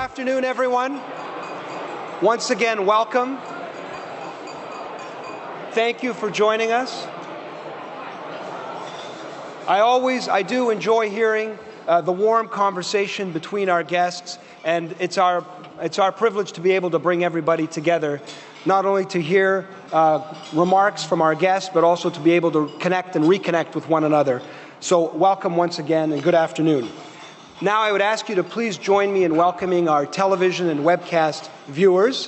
afternoon, everyone. Once again, welcome. Thank you for joining us. I do enjoy hearing the warm conversation between our guests, and it's our privilege to be able to bring everybody together, not only to hear remarks from our guests, but also to be able to connect and reconnect with one another. So welcome once again, and good afternoon. Now I would ask you to please join me in welcoming our television and webcast viewers.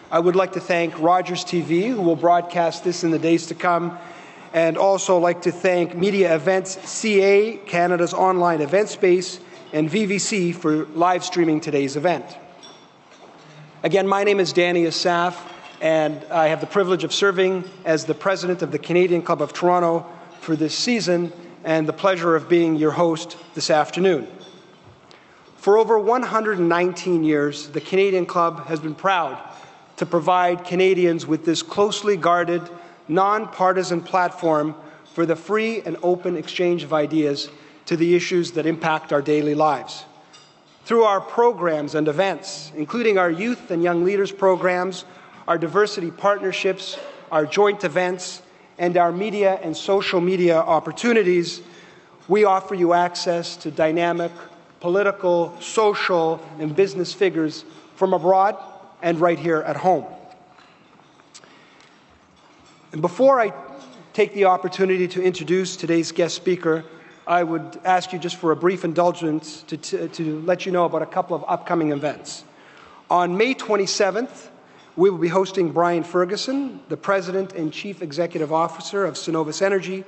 I would like to thank Rogers TV, who will broadcast this in the days to come, and also like to thank MediaEvents.ca, Canada's online event space, and VVC for live streaming today's event. Again, my name is Danny Asaf, and I have the privilege of serving as the president of the Canadian Club of Toronto for this season, and the pleasure of being your host this afternoon. For over 119 years, the Canadian Club has been proud to provide Canadians with this closely guarded, nonpartisan platform for the free and open exchange of ideas to the issues that impact our daily lives. Through our programs and events, including our youth and young leaders programs, our diversity partnerships, our joint events, and our media and social media opportunities, we offer you access to dynamic political, social, and business figures from abroad and right here at home. And before I take the opportunity to introduce today's guest speaker, I would ask you just for a brief indulgence to let you know about a couple of upcoming events. On May 27th, we will be hosting Brian Ferguson, the President and Chief Executive Officer of Cenovus Energy,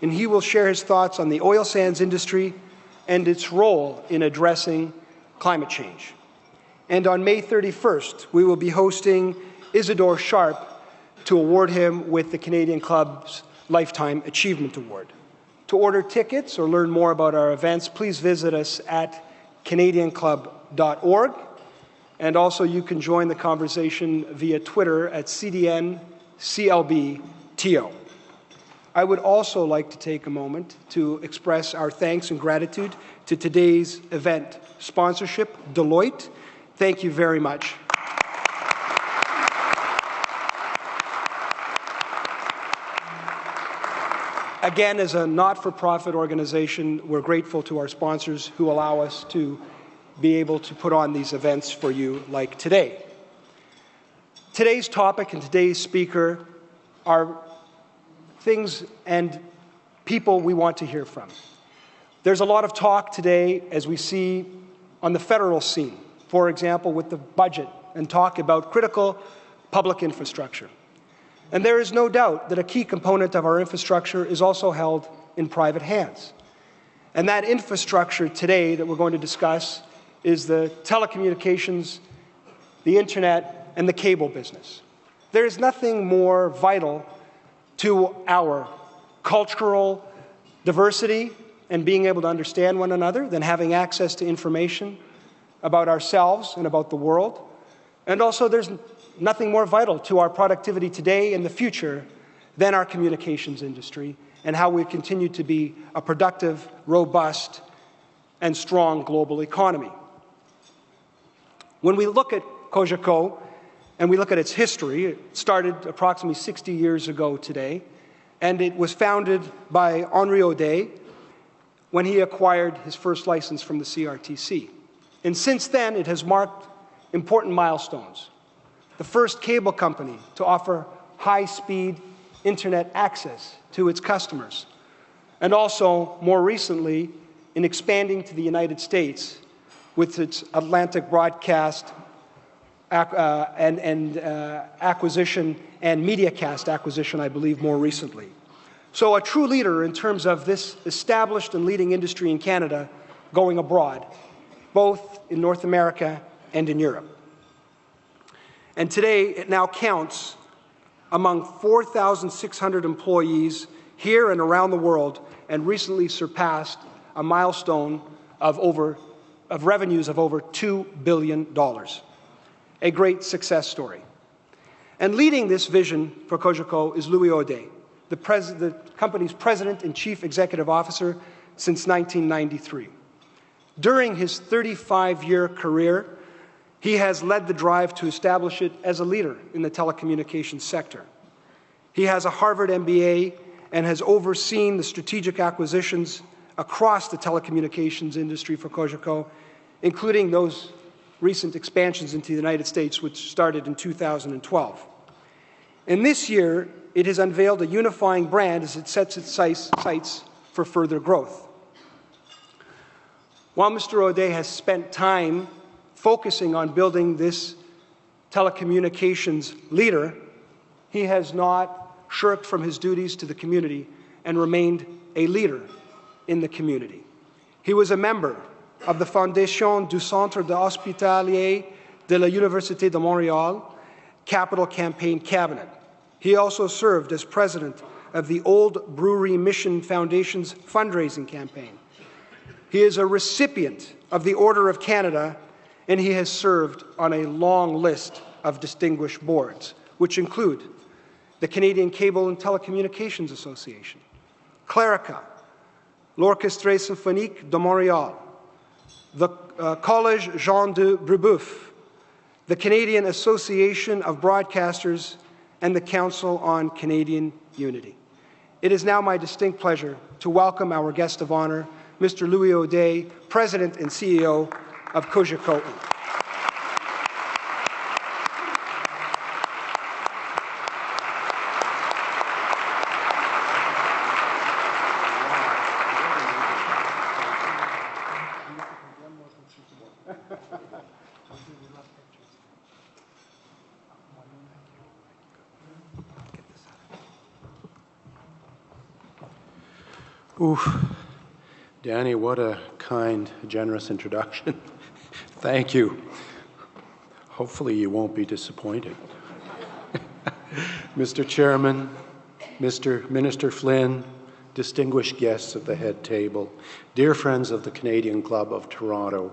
and he will share his thoughts on the oil sands industry and its role in addressing climate change. And on May 31st, we will be hosting Isidore Sharp to award him with the Canadian Club's Lifetime Achievement Award. To order tickets or learn more about our events, please visit us at canadianclub.org. And also you can join the conversation via Twitter at CDNCLBTO. I would also like to take a moment to express our thanks and gratitude to today's event sponsorship, Deloitte. Thank you very much. Again, as a not-for-profit organization, we're grateful to our sponsors who allow us to be able to put on these events for you like today. Today's topic and today's speaker are things and people we want to hear from. There's a lot of talk today, as we see on the federal scene, for example, with the budget, and talk about critical public infrastructure. And there is no doubt that a key component of our infrastructure is also held in private hands. And that infrastructure today that we're going to discuss is the telecommunications, the internet, and the cable business. There is nothing more vital to our cultural diversity and being able to understand one another than having access to information about ourselves and about the world. And also there's nothing more vital to our productivity today and the future than our communications industry and how we continue to be a productive, robust, and strong global economy. When we look at Cogeco, and we look at its history, it started approximately 60 years ago today, and it was founded by Henri Audet when he acquired his first license from the CRTC. And since then, it has marked important milestones. The first cable company to offer high-speed internet access to its customers, and also, more recently, in expanding to the United States with its Atlantic Broadcast acquisition and MediaCast acquisition, I believe, more recently. So a true leader in terms of this established and leading industry in Canada going abroad, both in North America and in Europe. And today, it now counts among 4,600 employees here and around the world, and recently surpassed a milestone of revenues of over $2 billion. A great success story. And leading this vision for Cogeco is Louis Audet, the company's president and chief executive officer since 1993. During his 35-year career, He has led the drive to establish it as a leader in the telecommunications sector. He has a Harvard MBA and has overseen the strategic acquisitions across the telecommunications industry for Cogeco, including those recent expansions into the United States, which started in 2012. And this year, it has unveiled a unifying brand as it sets its sights for further growth. While Mr. Audet has spent time focusing on building this telecommunications leader, he has not shirked from his duties to the community and remained a leader in the community. He was a member of the Fondation du Centre Hospitalier de la Université de Montréal Capital Campaign Cabinet. He also served as president of the Old Brewery Mission Foundation's fundraising campaign. He is a recipient of the Order of Canada, and he has served on a long list of distinguished boards, which include the Canadian Cable and Telecommunications Association, Clerica, l'Orchestre Symphonique de Montréal, the Collège Jean de Brébeuf, the Canadian Association of Broadcasters, and the Council on Canadian Unity. It is now my distinct pleasure to welcome our guest of honor, Mr. Louis Audet, President and CEO of Cogeco Inc. Oof. Danny, what a kind, generous introduction. Thank you. Hopefully you won't be disappointed. Mr. Chairman, Mr. Minister Flynn, distinguished guests at the head table, dear friends of the Canadian Club of Toronto,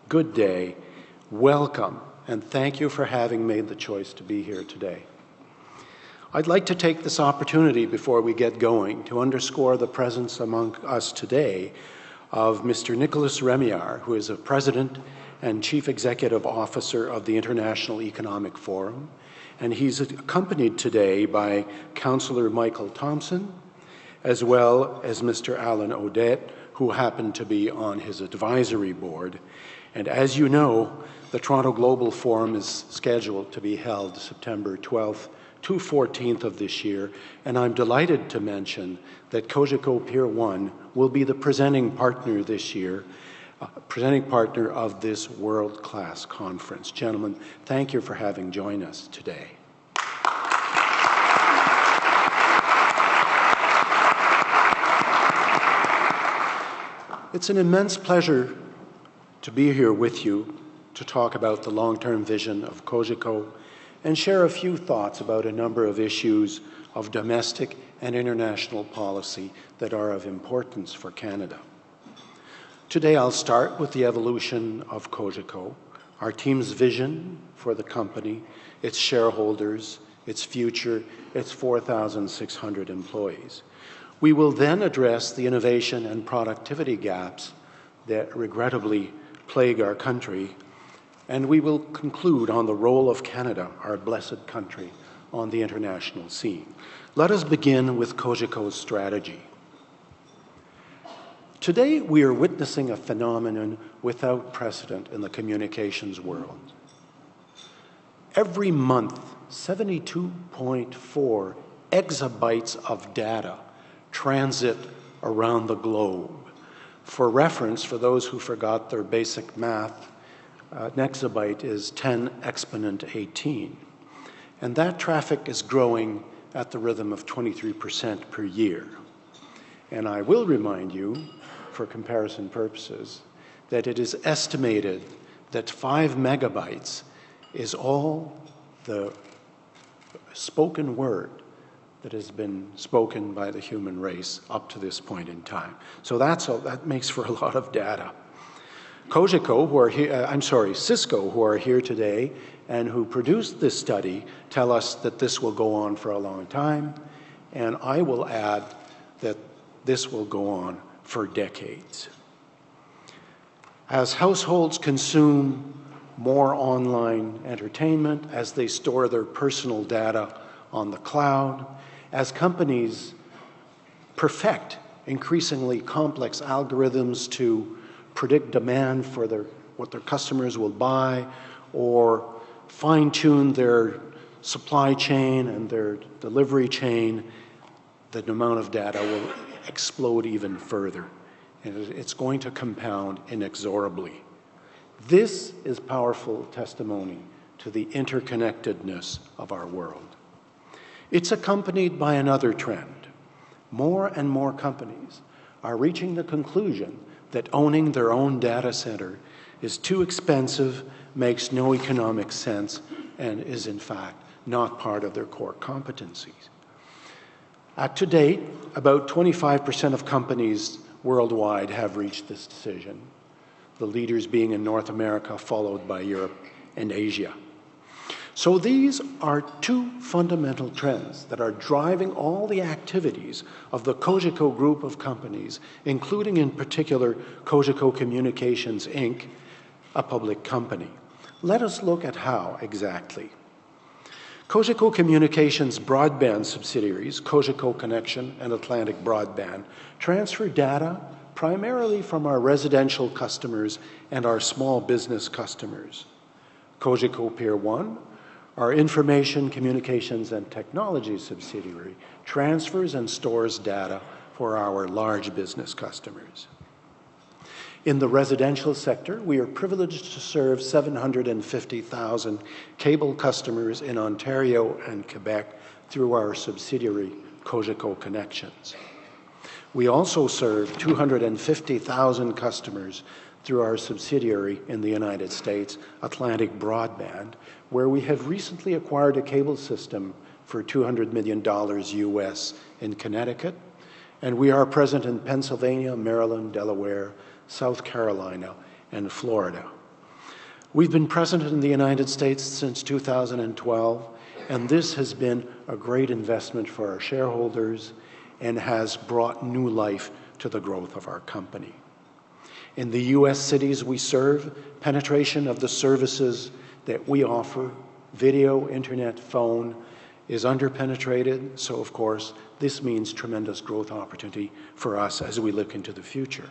good day, welcome, and thank you for having made the choice to be here today. I'd like to take this opportunity before we get going to underscore the presence among us today of Mr. Nicolas Rémillard, who is a President and Chief Executive Officer of the International Economic Forum, and he's accompanied today by Councillor Michael Thompson, as well as Mr. Alan Audet, who happened to be on his advisory board. And as you know, the Toronto Global Forum is scheduled to be held September 12th to 14th of this year, and I'm delighted to mention that Cogeco Pier 1 will be the presenting partner this year, presenting partner of this world-class conference. Gentlemen, thank you for having joined us today. It's an immense pleasure to be here with you to talk about the long-term vision of Cogeco and share a few thoughts about a number of issues of domestic and international policy that are of importance for Canada. Today I'll start with the evolution of Cogeco, our team's vision for the company, its shareholders, its future, its 4,600 employees. We will then address the innovation and productivity gaps that regrettably plague our country, and we will conclude on the role of Canada, our blessed country, on the international scene. Let us begin with Cogeco's strategy. Today, we are witnessing a phenomenon without precedent in the communications world. Every month, 72.4 exabytes of data transit around the globe. For reference, for those who forgot their basic math, an exabyte is 10 exponent 18. And that traffic is growing at the rhythm of 23% per year. And I will remind you, for comparison purposes, that it is estimated that 5 megabytes is all the spoken word that has been spoken by the human race up to this point in time. So that makes for a lot of data. Cogeco, Cisco, who are here today and who produced this study, tell us that this will go on for a long time, and I will add that this will go on for decades. As households consume more online entertainment, as they store their personal data on the cloud, as companies perfect increasingly complex algorithms to predict demand for what their customers will buy, or fine-tune their supply chain and their delivery chain, the amount of data will explode even further. And it's going to compound inexorably. This is powerful testimony to the interconnectedness of our world. It's accompanied by another trend. More and more companies are reaching the conclusion that owning their own data center is too expensive, makes no economic sense, and is in fact not part of their core competencies. To date, about 25% of companies worldwide have reached this decision, the leaders being in North America, followed by Europe and Asia. So these are two fundamental trends that are driving all the activities of the Cogeco group of companies, including in particular Cogeco Communications, Inc., a public company. Let us look at how exactly. Cogeco Communications broadband subsidiaries, Cogeco Connexion and Atlantic Broadband, transfer data primarily from our residential customers and our small business customers. Cogeco Peer 1, our information, communications, and technology subsidiary, transfers and stores data for our large business customers. In the residential sector, we are privileged to serve 750,000 cable customers in Ontario and Quebec through our subsidiary, Cogeco Connections. We also serve 250,000 customers through our subsidiary in the United States, Atlantic Broadband, where we have recently acquired a cable system for $200 million US in Connecticut, and we are present in Pennsylvania, Maryland, Delaware, South Carolina, and Florida. We've been present in the United States since 2012, and this has been a great investment for our shareholders and has brought new life to the growth of our company. In the U.S. cities we serve, penetration of the services that we offer, video, internet, phone, is underpenetrated, so of course this means tremendous growth opportunity for us as we look into the future.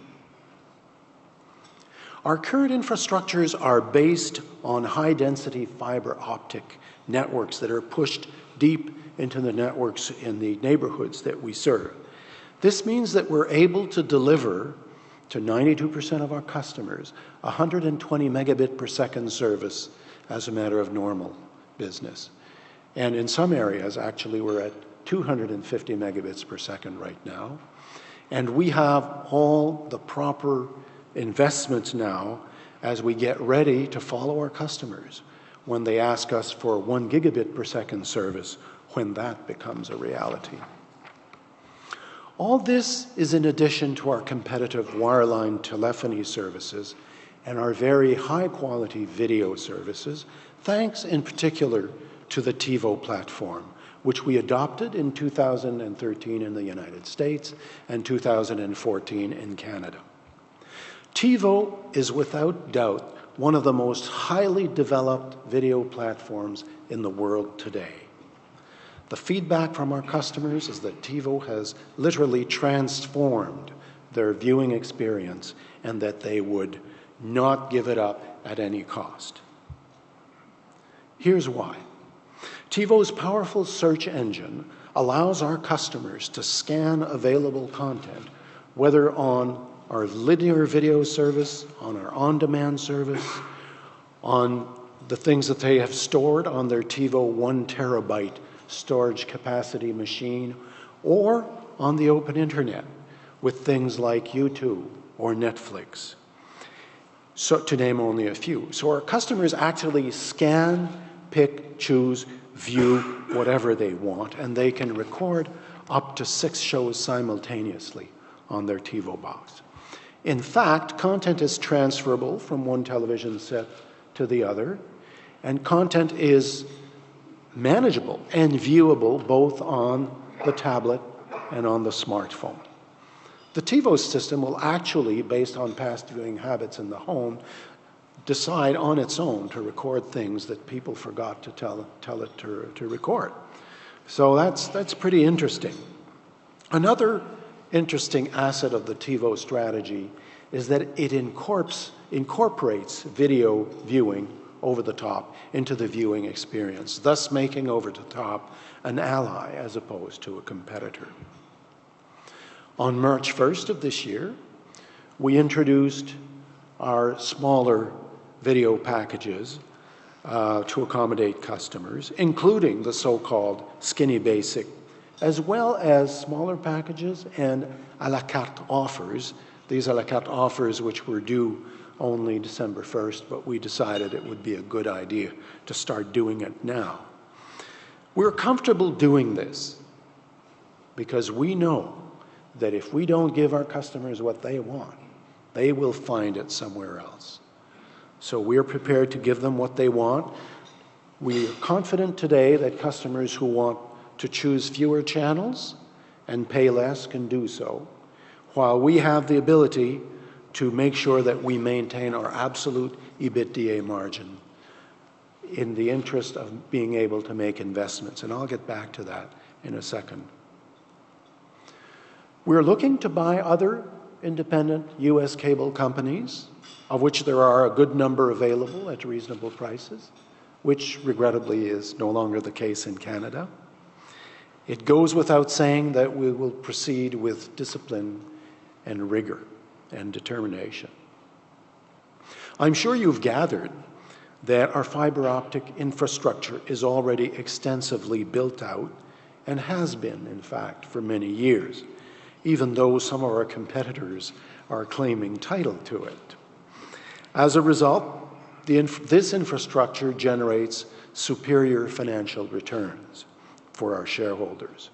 Our current infrastructures are based on high-density fiber optic networks that are pushed deep into the networks in the neighborhoods that we serve. This means that we're able to deliver to 92% of our customers 120 megabit per second service as a matter of normal business. And in some areas, actually, we're at 250 megabits per second right now. And we have all the proper investments now as we get ready to follow our customers when they ask us for 1 gigabit per second service, when that becomes a reality. All this is in addition to our competitive wireline telephony services and our very high-quality video services, thanks in particular to the TiVo platform, which we adopted in 2013 in the United States and 2014 in Canada. TiVo is without doubt one of the most highly developed video platforms in the world today. The feedback from our customers is that TiVo has literally transformed their viewing experience and that they would not give it up at any cost. Here's why. TiVo's powerful search engine allows our customers to scan available content, whether on our linear video service, on our on-demand service, on the things that they have stored on their TiVo 1 terabyte storage capacity machine, or on the open internet with things like YouTube or Netflix, so to name only a few. So our customers actually scan, pick, choose, view whatever they want, and they can record up to 6 shows simultaneously on their TiVo box. In fact, content is transferable from one television set to the other, and content is manageable and viewable both on the tablet and on the smartphone. The TiVo system will actually, based on past viewing habits in the home, decide on its own to record things that people forgot to tell it to record. So that's pretty interesting. Another interesting asset of the TiVo strategy is that it incorporates video viewing over the top into the viewing experience, thus making over the top an ally as opposed to a competitor. On March 1st of this year, we introduced our smaller video packages to accommodate customers, including the so-called skinny basic, as well as smaller packages and a la carte offers. These a la carte offers which were due only December 1st, but we decided it would be a good idea to start doing it now. We're comfortable doing this because we know that if we don't give our customers what they want, they will find it somewhere else. So we're prepared to give them what they want. We are confident today that customers who want to choose fewer channels and pay less can do so, while we have the ability to make sure that we maintain our absolute EBITDA margin in the interest of being able to make investments. And I'll get back to that in a second. We're looking to buy other independent U.S. cable companies, of which there are a good number available at reasonable prices, which regrettably is no longer the case in Canada. It goes without saying that we will proceed with discipline and rigor and determination. I'm sure you've gathered that our fiber optic infrastructure is already extensively built out and has been, in fact, for many years, even though some of our competitors are claiming title to it. As a result, this infrastructure generates superior financial returns for our shareholders.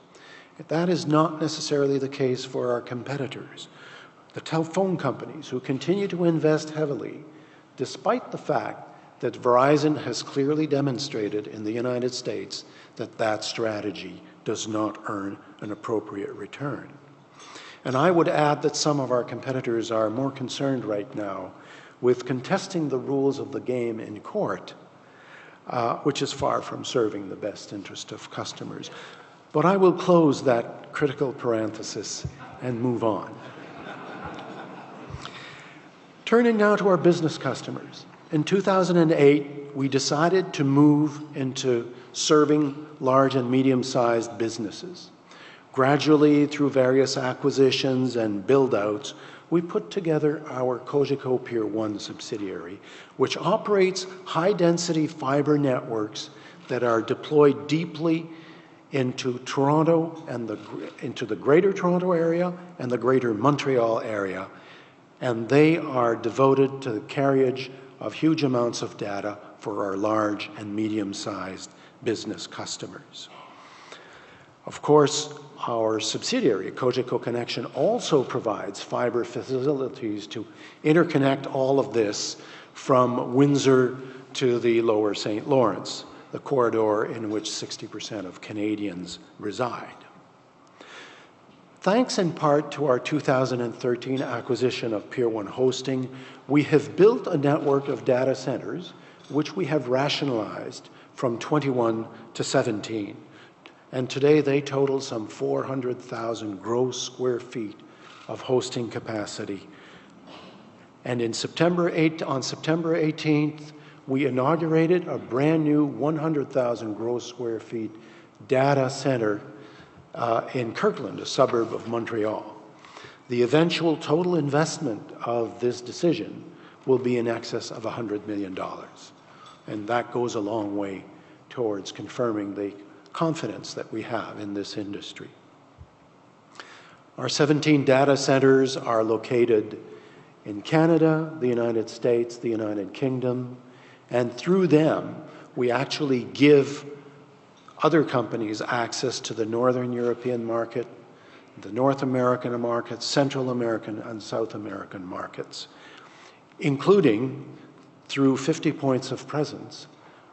That is not necessarily the case for our competitors, the telephone companies who continue to invest heavily, despite the fact that Verizon has clearly demonstrated in the United States that that strategy does not earn an appropriate return. And I would add that some of our competitors are more concerned right now with contesting the rules of the game in court, which is far from serving the best interest of customers. But I will close that critical parenthesis and move on. Turning now to our business customers. In 2008, we decided to move into serving large and medium-sized businesses. Gradually, through various acquisitions and build-outs, we put together our Cogeco Pier 1 subsidiary, which operates high-density fiber networks that are deployed deeply into Toronto and into the Greater Toronto Area and the Greater Montreal Area, and they are devoted to the carriage of huge amounts of data for our large and medium-sized business customers. Of course, our subsidiary, Cogeco Connexion, also provides fiber facilities to interconnect all of this from Windsor to the lower St. Lawrence, the corridor in which 60% of Canadians reside. Thanks in part to our 2013 acquisition of Pier 1 Hosting, we have built a network of data centers which we have rationalized from 21 to 17. And today they total some 400,000 gross square feet of hosting capacity. And on September 18th, we inaugurated a brand new 100,000 gross square feet data center in Kirkland, a suburb of Montreal. The eventual total investment of this decision will be in excess of $100 million. And that goes a long way towards confirming the confidence that we have in this industry. Our 17 data centers are located in Canada, the United States, the United Kingdom, and through them, we actually give other companies access to the Northern European market, the North American market, Central American and South American markets, including through 50 points of presence,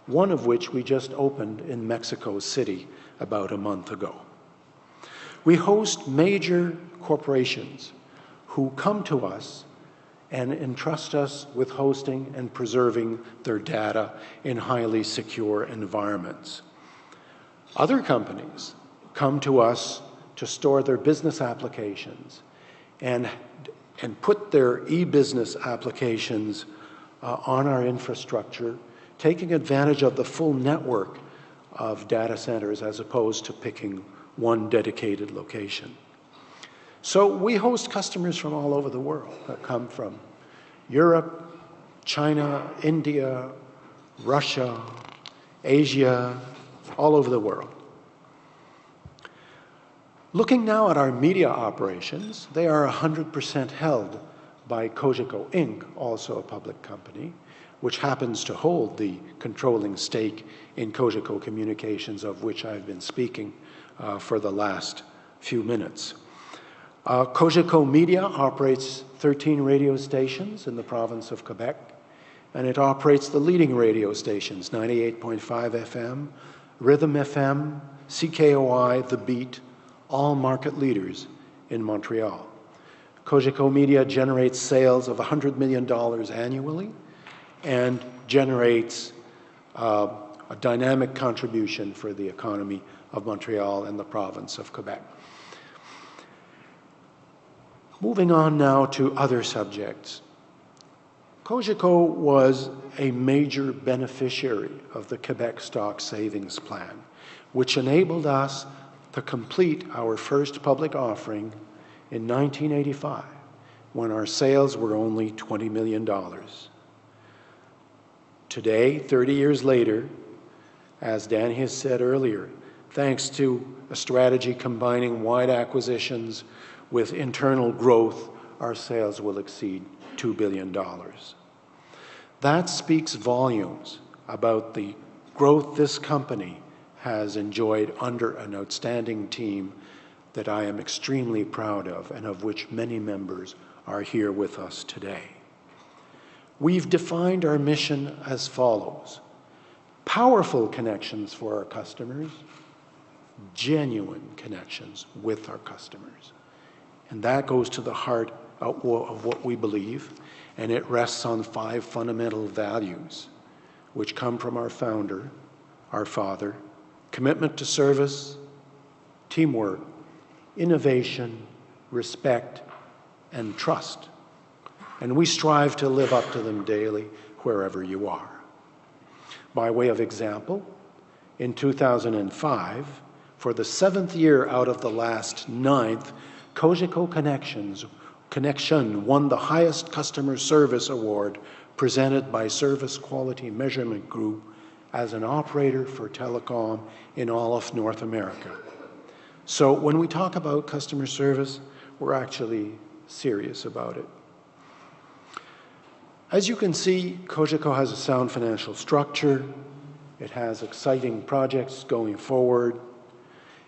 one of which we just opened in Mexico City about a month ago. We host major corporations who come to us and entrust us with hosting and preserving their data in highly secure environments. Other companies come to us to store their business applications and put their e-business applications on our infrastructure, taking advantage of the full network of data centers as opposed to picking one dedicated location. So we host customers from all over the world that come from Europe, China, India, Russia, Asia, all over the world. Looking now at our media operations, they are 100% held by Cogeco Inc., also a public company, which happens to hold the controlling stake in Cogeco Communications, of which I've been speaking for the last few minutes. Cogeco Media operates 13 radio stations in the province of Quebec, and it operates the leading radio stations, 98.5 FM, Rhythm FM, CKOI, The Beat, all market leaders in Montreal. Cogeco Media generates sales of $100 million annually and generates a dynamic contribution for the economy of Montreal and the province of Quebec. Moving on now to other subjects. Cogeco was a major beneficiary of the Quebec Stock Savings Plan, which enabled us to complete our first public offering in 1985, when our sales were only $20 million. Today, 30 years later, as Dan has said earlier, thanks to a strategy combining wide acquisitions with internal growth, our sales will exceed $2 billion. That speaks volumes about the growth this company has enjoyed under an outstanding team that I am extremely proud of, and of which many members are here with us today. We've defined our mission as follows: powerful connections for our customers, genuine connections with our customers. And that goes to the heart of what we believe, and it rests on 5 fundamental values, which come from our founder, our father: commitment to service, teamwork, innovation, respect, and trust. And we strive to live up to them daily, wherever you are. By way of example, in 2005, for the 7th year out of the last 9th, Cogeco Connection won the highest customer service award presented by Service Quality Measurement Group as an operator for telecom in all of North America. So when we talk about customer service, we're actually serious about it. As you can see, Cogeco has a sound financial structure, it has exciting projects going forward,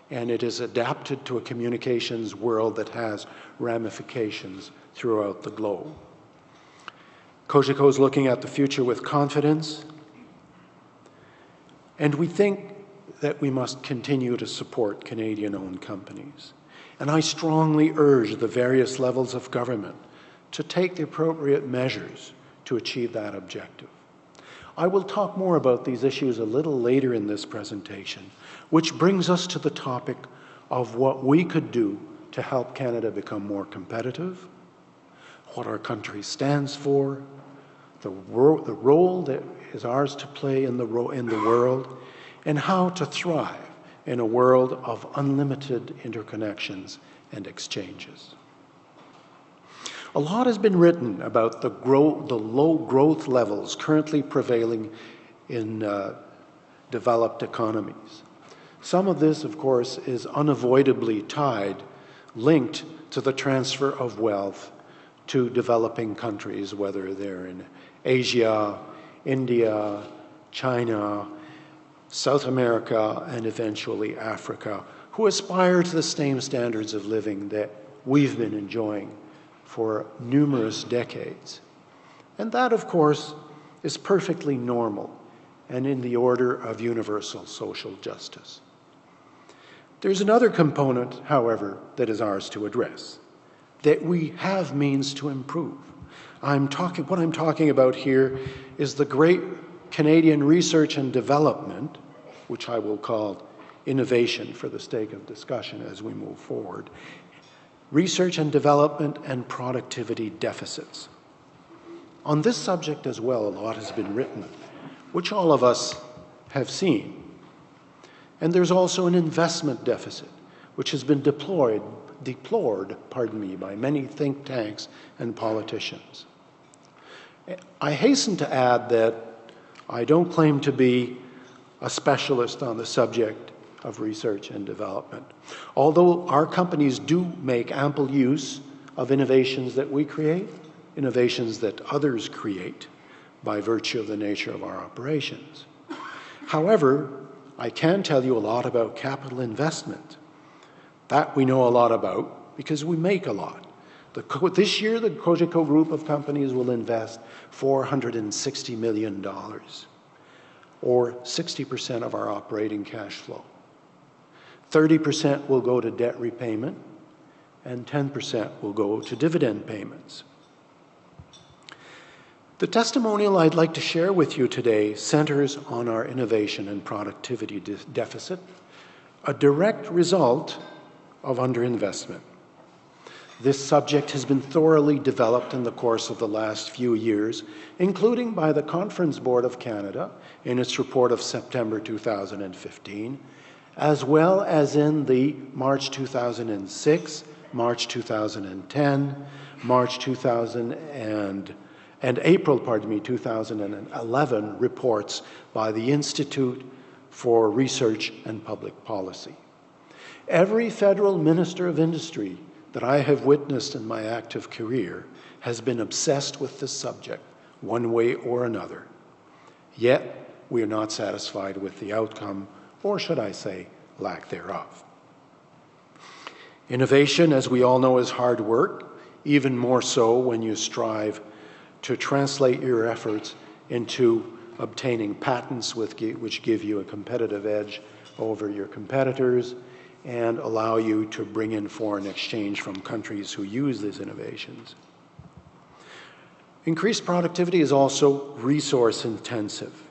and it is adapted to a communications world that has ramifications throughout the globe. Cogeco is looking at the future with confidence, and we think that we must continue to support Canadian-owned companies. And I strongly urge the various levels of government to take the appropriate measures to achieve that objective. I will talk more about these issues a little later in this presentation, which brings us to the topic of what we could do to help Canada become more competitive, what our country stands for, the role that is ours to play in the world, and how to thrive in a world of unlimited interconnections and exchanges. A lot has been written about the low growth levels currently prevailing in developed economies. Some of this, of course, is unavoidably linked to the transfer of wealth to developing countries, whether they're in Asia, India, China, South America, and eventually Africa, who aspire to the same standards of living that we've been enjoying for numerous decades. And that, of course, is perfectly normal and in the order of universal social justice. There's another component, however, that is ours to address, that we have means to improve. What I'm talking about here is the great Canadian research and development, which I will call innovation for the sake of discussion as we move forward, research and development and productivity deficits. On this subject as well, a lot has been written, which all of us have seen. And there's also an investment deficit, which has been deplored by many think tanks and politicians. I hasten to add that I don't claim to be a specialist on the subject of research and development, although our companies do make ample use of innovations that we create, innovations that others create by virtue of the nature of our operations. However, I can tell you a lot about capital investment. That we know a lot about because we make a lot. This year, the Cogeco group of companies will invest $460 million, or 60% of our operating cash flow. 30% will go to debt repayment, and 10% will go to dividend payments. The testimonial I'd like to share with you today centers on our innovation and productivity deficit, a direct result of underinvestment. This subject has been thoroughly developed in the course of the last few years, including by the Conference Board of Canada in its report of September 2015, as well as in the March 2006, March 2010, March 2000 and April 2011 reports by the Institute for Research and Public Policy. Every federal minister of industry that I have witnessed in my active career has been obsessed with this subject, one way or another. Yet, we are not satisfied with the outcome, or should I say, lack thereof. Innovation, as we all know, is hard work, even more so when you strive to translate your efforts into obtaining patents which give you a competitive edge over your competitors and allow you to bring in foreign exchange from countries who use these innovations. Increased productivity is also resource intensive.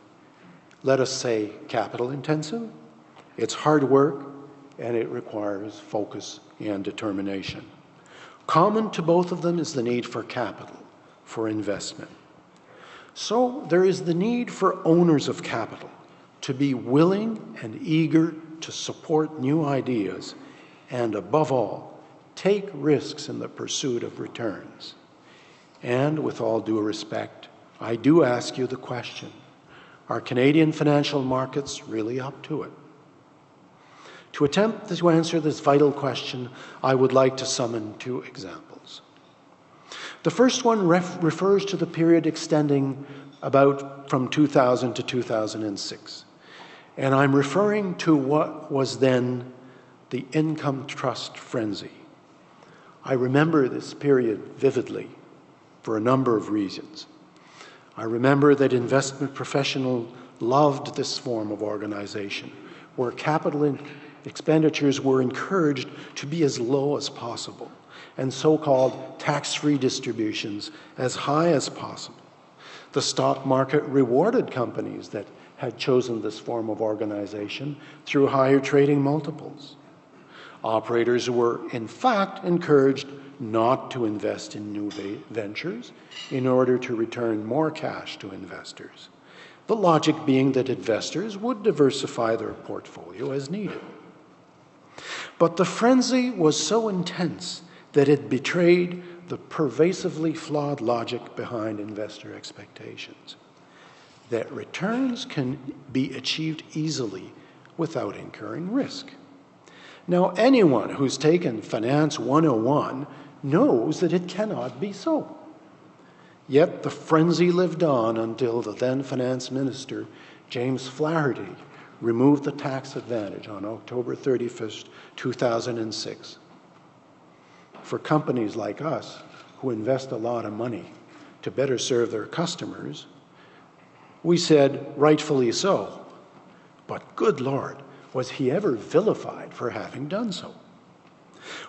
Let us say capital intensive. It's hard work and it requires focus and determination. Common to both of them is the need for capital, for investment. So there is the need for owners of capital to be willing and eager to support new ideas and, above all, take risks in the pursuit of returns. And with all due respect, I do ask you the question, are Canadian financial markets really up to it? To attempt to answer this vital question, I would like to summon two examples. The first one refers to the period extending about from 2000 to 2006. And I'm referring to what was then the income trust frenzy. I remember this period vividly for a number of reasons. I remember that investment professionals loved this form of organization, where capital expenditures were encouraged to be as low as possible, and so-called tax-free distributions as high as possible. The stock market rewarded companies that had chosen this form of organization through higher trading multiples. Operators were, in fact, encouraged not to invest in new ventures in order to return more cash to investors. The logic being that investors would diversify their portfolio as needed. But the frenzy was so intense that it betrayed the pervasively flawed logic behind investor expectations, that returns can be achieved easily without incurring risk. Now, anyone who's taken Finance 101 knows that it cannot be so. Yet the frenzy lived on until the then finance minister, James Flaherty, removed the tax advantage on October 31st, 2006. For companies like us, who invest a lot of money to better serve their customers, we said, rightfully so, but good Lord, was he ever vilified for having done so?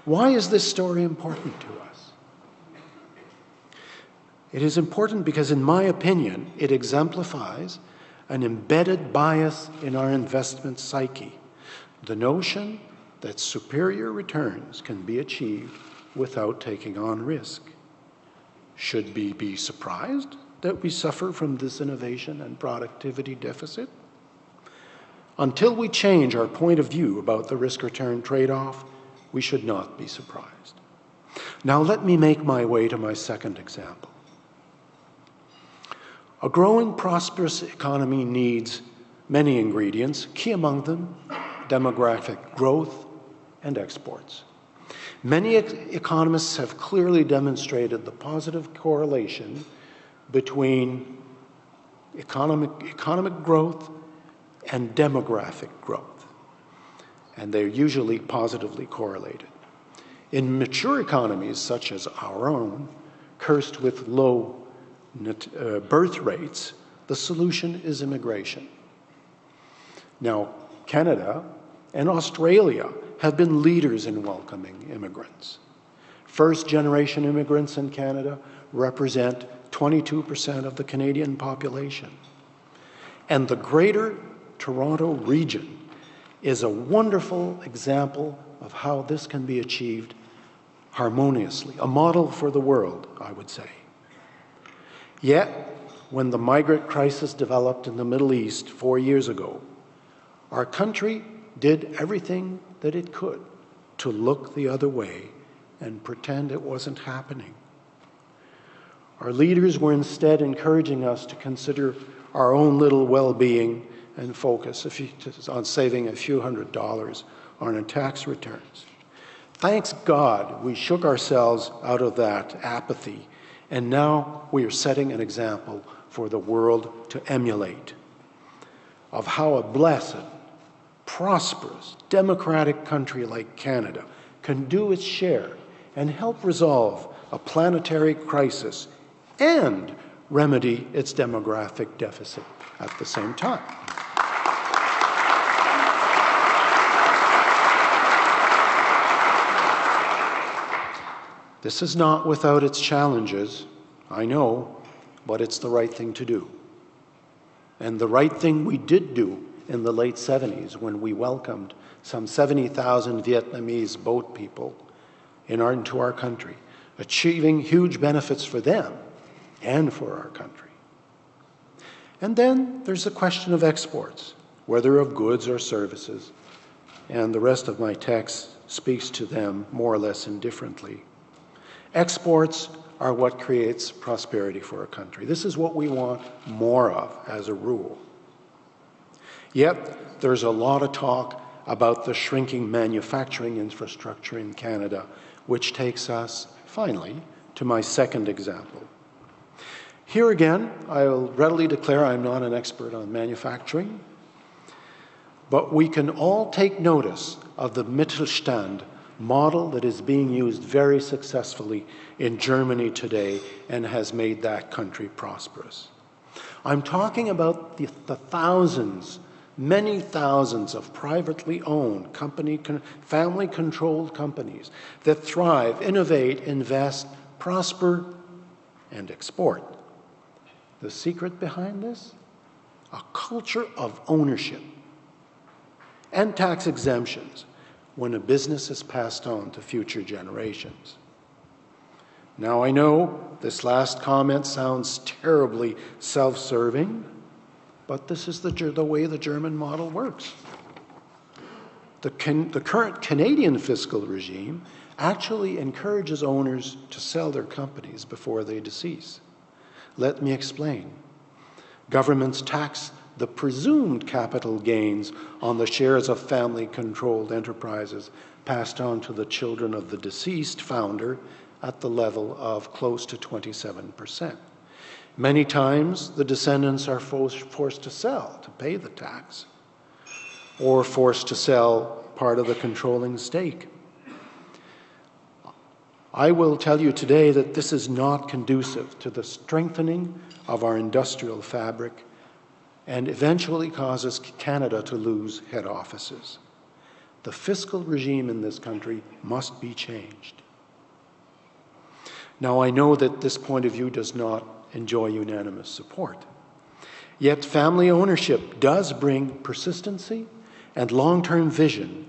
Why is this story important to us? It is important because, in my opinion, it exemplifies an embedded bias in our investment psyche, the notion that superior returns can be achieved without taking on risk. Should we be surprised that we suffer from this innovation and productivity deficit? Until we change our point of view about the risk-return trade-off, we should not be surprised. Now let me make my way to my second example. A growing, prosperous economy needs many ingredients, key among them demographic growth and exports. Many economists have clearly demonstrated the positive correlation between economic growth and demographic growth, and they're usually positively correlated. In mature economies such as our own, cursed with low birth rates, the solution is immigration. Now, Canada and Australia have been leaders in welcoming immigrants. First-generation immigrants in Canada represent 22% of the Canadian population. And the Greater Toronto region is a wonderful example of how this can be achieved harmoniously, a model for the world, I would say. Yet, when the migrant crisis developed in the Middle East 4 years ago, our country did everything that it could to look the other way and pretend it wasn't happening. Our leaders were instead encouraging us to consider our own little well-being and focus on saving a few $100s on our tax returns. Thanks God we shook ourselves out of that apathy, and now we are setting an example for the world to emulate of how a blessed, prosperous, democratic country like Canada can do its share and help resolve a planetary crisis and remedy its demographic deficit at the same time. This is not without its challenges, I know, but it's the right thing to do. And the right thing we did do in the late 70s when we welcomed some 70,000 Vietnamese boat people into our country, achieving huge benefits for them and for our country. And then there's the question of exports, whether of goods or services, and the rest of my text speaks to them more or less indifferently. Exports are what creates prosperity for a country. This is what we want more of as a rule. Yet, there's a lot of talk about the shrinking manufacturing infrastructure in Canada, which takes us, finally, to my second example. Here again, I'll readily declare I'm not an expert on manufacturing, but we can all take notice of the Mittelstand model that is being used very successfully in Germany today and has made that country prosperous. I'm talking about the thousands, many thousands of privately owned family-controlled companies that thrive, innovate, invest, prosper, and export. The secret behind this? A culture of ownership and tax exemptions when a business is passed on to future generations. Now, I know this last comment sounds terribly self-serving, but this is the way the German model works. The current Canadian fiscal regime actually encourages owners to sell their companies before they decease. Let me explain. Governments tax the presumed capital gains on the shares of family-controlled enterprises passed on to the children of the deceased founder at the level of close to 27%. Many times, the descendants are forced to sell to pay the tax, or forced to sell part of the controlling stake. I will tell you today that this is not conducive to the strengthening of our industrial fabric and eventually causes Canada to lose head offices. The fiscal regime in this country must be changed. Now, I know that this point of view does not enjoy unanimous support. Yet family ownership does bring persistency and long-term vision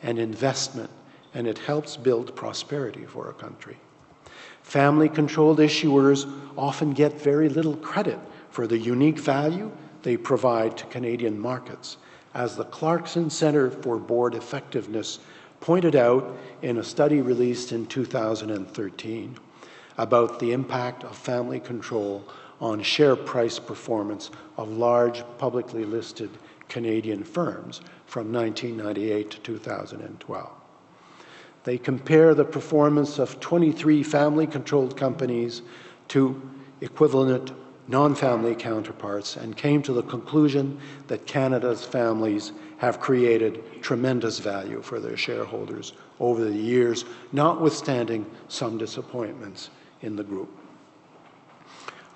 and investment, and it helps build prosperity for a country. Family-controlled issuers often get very little credit for the unique value they provide to Canadian markets, as the Clarkson Centre for Board Effectiveness pointed out in a study released in 2013 about the impact of family control on share price performance of large publicly listed Canadian firms from 1998 to 2012. They compare the performance of 23 family-controlled companies to equivalent non-family counterparts and came to the conclusion that Canada's families have created tremendous value for their shareholders over the years, notwithstanding some disappointments in the group.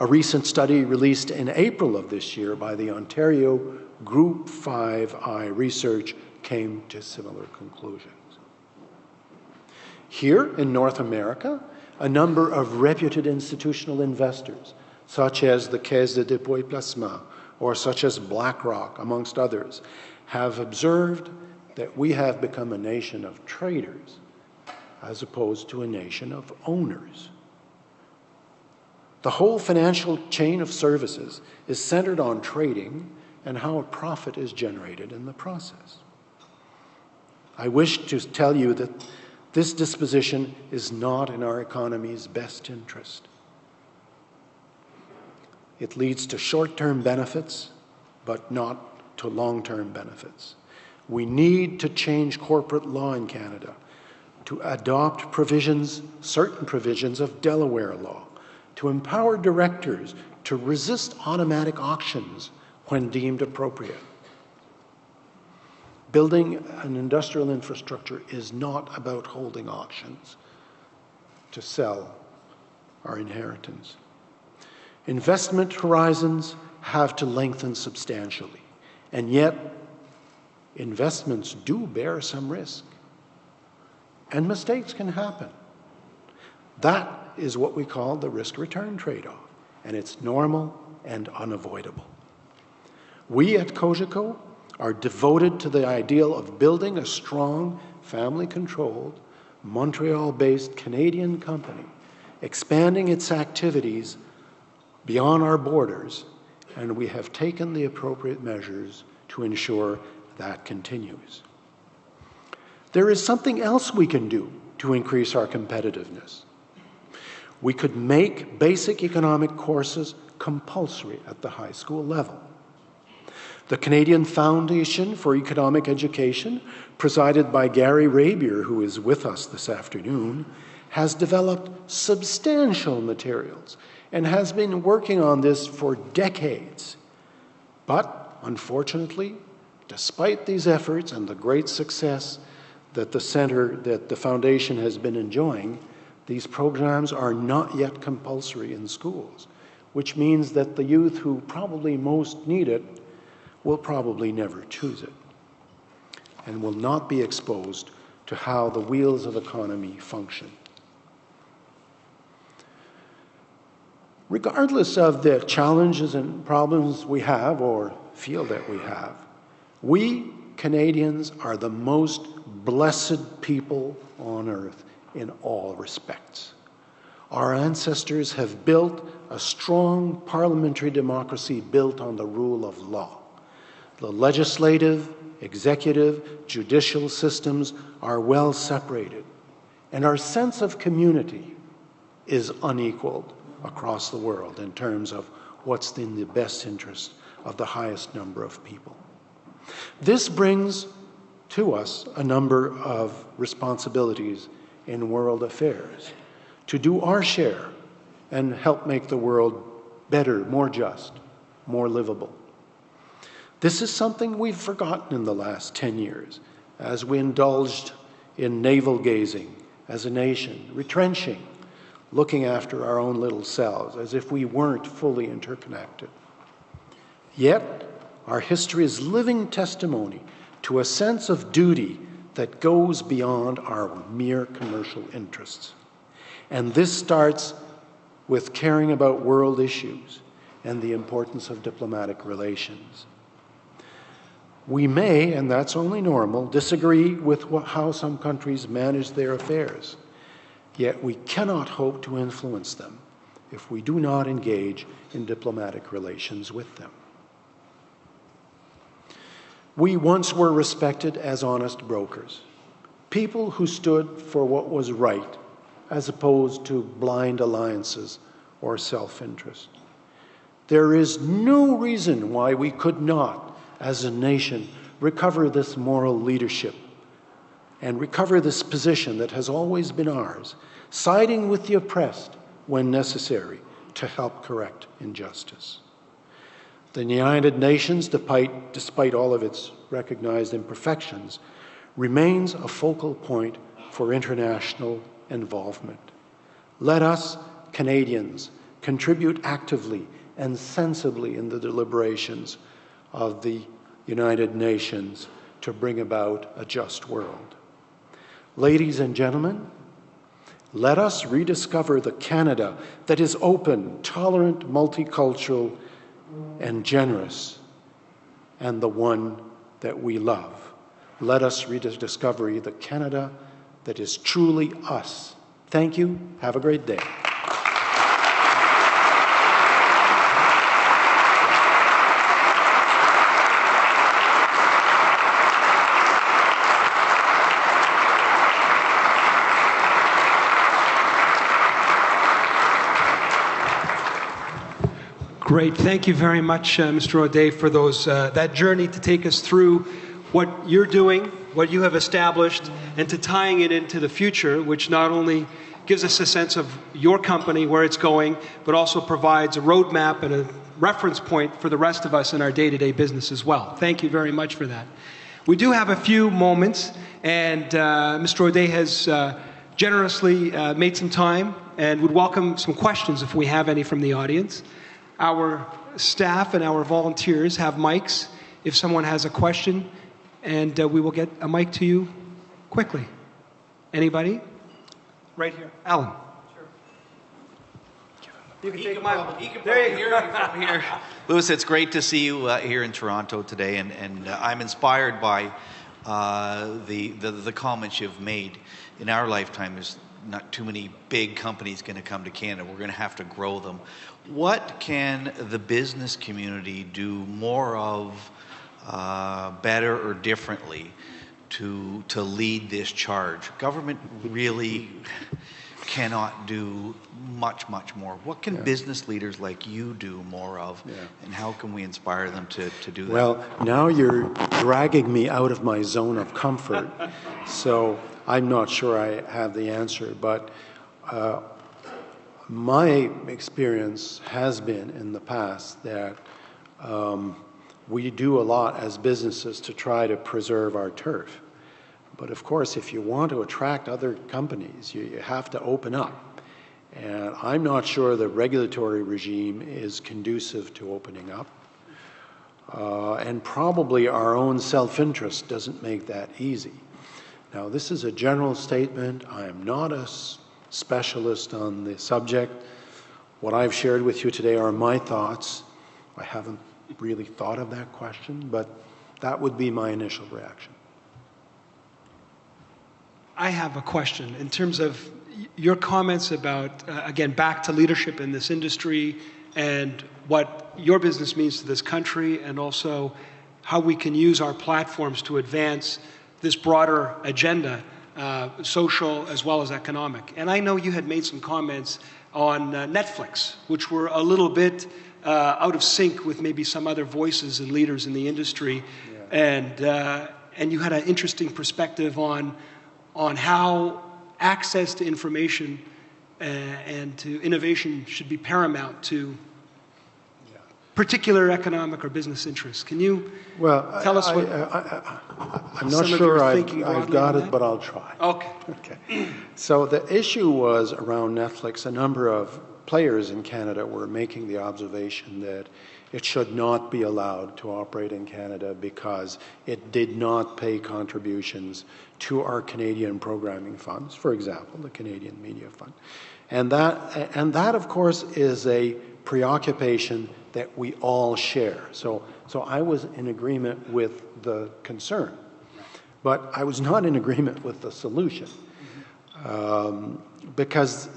A recent study released in April of this year by the Ontario Group 5I Research came to similar conclusions. Here in North America, a number of reputed institutional investors, such as the Caisse de dépôt et placement, or such as BlackRock, amongst others, have observed that we have become a nation of traders as opposed to a nation of owners. The whole financial chain of services is centered on trading and how a profit is generated in the process. I wish to tell you that this disposition is not in our economy's best interest. It leads to short-term benefits, but not to long-term benefits. We need to change corporate law in Canada to adopt provisions, certain provisions of Delaware law, to empower directors to resist automatic auctions when deemed appropriate. Building an industrial infrastructure is not about holding auctions to sell our inheritance. Investment horizons have to lengthen substantially, and yet investments do bear some risk, and mistakes can happen. That is what we call the risk-return trade-off, and it's normal and unavoidable. We at Cogeco are devoted to the ideal of building a strong, family-controlled, Montreal-based Canadian company, expanding its activities beyond our borders, and we have taken the appropriate measures to ensure that continues. There is something else we can do to increase our competitiveness. We could make basic economic courses compulsory at the high school level. The Canadian Foundation for Economic Education, presided by Gary Rabier, who is with us this afternoon, has developed substantial materials and has been working on this for decades. But, unfortunately, despite these efforts and the great success that the Foundation has been enjoying, these programs are not yet compulsory in schools, which means that the youth who probably most need it will probably never choose it and will not be exposed to how the wheels of economy function. Regardless of the challenges and problems we have or feel that we have, we Canadians are the most blessed people on earth in all respects. Our ancestors have built a strong parliamentary democracy built on the rule of law. The legislative, executive, judicial systems are well separated, and our sense of community is unequaled across the world in terms of what's in the best interest of the highest number of people. This brings to us a number of responsibilities in world affairs to do our share and help make the world better, more just, more livable. This is something we've forgotten in the last 10 years as we indulged in navel-gazing as a nation, retrenching, looking after our own little selves as if we weren't fully interconnected. Yet, our history is living testimony to a sense of duty that goes beyond our mere commercial interests. And this starts with caring about world issues and the importance of diplomatic relations. We may, and that's only normal, disagree with how some countries manage their affairs, yet we cannot hope to influence them if we do not engage in diplomatic relations with them. We once were respected as honest brokers, people who stood for what was right as opposed to blind alliances or self-interest. There is no reason why we could not, as a nation, recover this moral leadership and recover this position that has always been ours, siding with the oppressed when necessary to help correct injustice. The United Nations, despite all of its recognized imperfections, remains a focal point for international involvement. Let us, Canadians, contribute actively and sensibly in the deliberations of the United Nations to bring about a just world. Ladies and gentlemen, let us rediscover the Canada that is open, tolerant, multicultural, and generous, and the one that we love. Let us rediscover the Canada that is truly us. Thank you. Have a great day. Great. Thank you very much, Mr. Audet, for that journey to take us through what you're doing, what you have established, and to tying it into the future, which not only gives us a sense of your company, where it's going, but also provides a roadmap and a reference point for the rest of us in our day-to-day business as well. Thank you very much for that. We do have a few moments, and Mr. Audet has generously made some time and would welcome some questions if we have any from the audience. Our staff and our volunteers have mics if someone has a question, and we will get a mic to you quickly. Anybody? Right here. Alan. Sure. You can take my mic. There you go. From here. Louis, it's great to see you here in Toronto today, and I'm inspired by the comments you've made. In our lifetime, there's not too many big companies going to come to Canada. We're going to have to grow them. What can the business community do more of, better or differently, to lead this charge? Government really cannot do much more. What can business leaders like you do more of, and how can we inspire them to do that? Well, now you're dragging me out of my zone of comfort, so I'm not sure I have the answer, but my experience has been in the past that we do a lot as businesses to try to preserve our turf. But of course, if you want to attract other companies, you have to open up. And I'm not sure the regulatory regime is conducive to opening up. And probably our own self-interest doesn't make that easy. Now, this is a general statement. I am not a specialist on the subject. What I've shared with you today are my thoughts. I haven't really thought of that question, but that would be my initial reaction. I have a question in terms of your comments about, again, back to leadership in this industry and what your business means to this country, and also how we can use our platforms to advance this broader agenda, social as well as economic. And I know you had made some comments on Netflix, which were a little bit out of sync with maybe some other voices and leaders in the industry. Yeah. And you had an interesting perspective on how access to information and to innovation should be paramount to particular economic or business interests. Can you tell us what I'm not sure I've got it, but I'll try. Okay. So the issue was around Netflix. A number of players in Canada were making the observation that It should not be allowed to operate in Canada because it did not pay contributions to our Canadian programming funds, for example, the Canadian Media Fund. And that, of course, is a preoccupation that we all share. So I was in agreement with the concern, but I was not in agreement with the solution. Because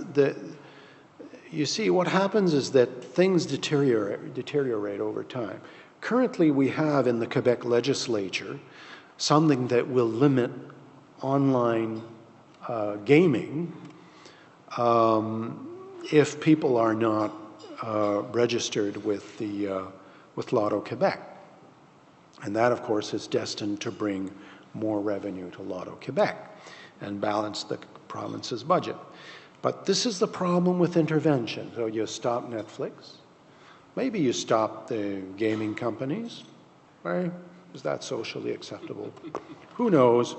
you see, what happens is that things deteriorate over time. Currently, we have in the Quebec legislature something that will limit online gaming if people are not registered with Lotto Quebec. And that, of course, is destined to bring more revenue to Lotto Quebec and balance the province's budget. But this is the problem with intervention. So you stop Netflix, maybe you stop the gaming companies, right? Is that socially acceptable? Who knows?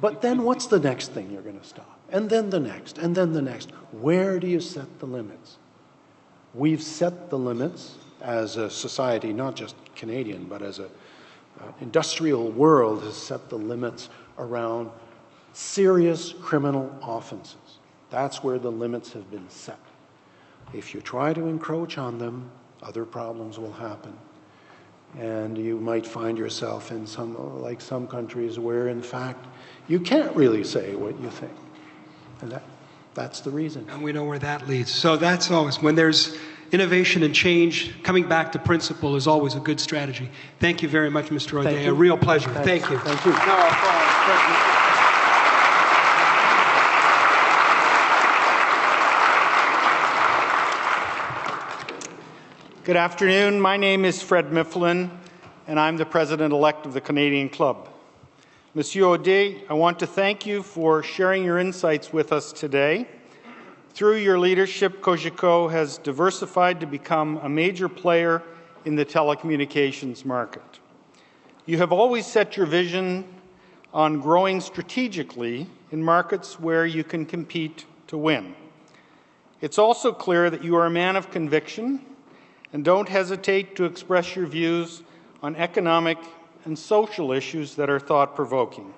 But then what's the next thing you're going to stop? And then the next, and then the next. Where do you set the limits? We've set the limits as a society, not just Canadian, but as an industrial world has set the limits around serious criminal offenses. That's where the limits have been set. If you try to encroach on them, other problems will happen. And you might find yourself in some countries where, in fact, you can't really say what you think. And that's the reason. And we know where that leads. So that's always, when there's innovation and change, coming back to principle is always a good strategy. Thank you very much, Mr. Audet. A real pleasure. Thank you. Thank you. Good afternoon. My name is Fred Mifflin, and I'm the President-elect of the Canadian Club. Monsieur Audet, I want to thank you for sharing your insights with us today. Through your leadership, Cogeco has diversified to become a major player in the telecommunications market. You have always set your vision on growing strategically in markets where you can compete to win. It's also clear that you are a man of conviction and don't hesitate to express your views on economic and social issues that are thought-provoking.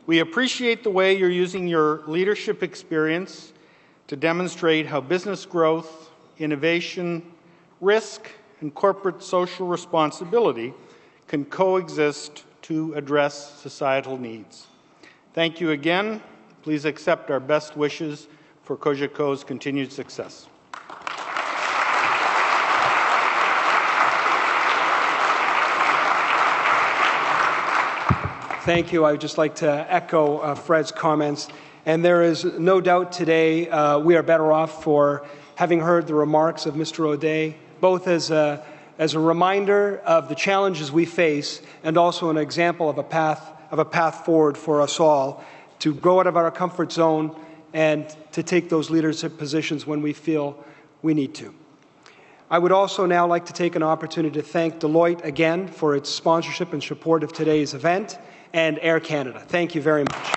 We appreciate the way you're using your leadership experience to demonstrate how business growth, innovation, risk, and corporate social responsibility can coexist to address societal needs. Thank you again. Please accept our best wishes for Cogeco's continued success. Thank you. I would just like to echo Fred's comments. And there is no doubt today we are better off for having heard the remarks of Mr. Audet, both as a reminder of the challenges we face and also an example of a path forward for us all to grow out of our comfort zone and to take those leadership positions when we feel we need to. I would also now like to take an opportunity to thank Deloitte again for its sponsorship and support of today's event, and Air Canada. Thank you very much.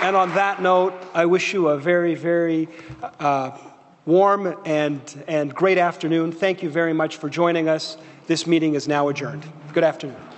And on that note, I wish you a very, very warm and great afternoon. Thank you very much for joining us. This meeting is now adjourned. Good afternoon.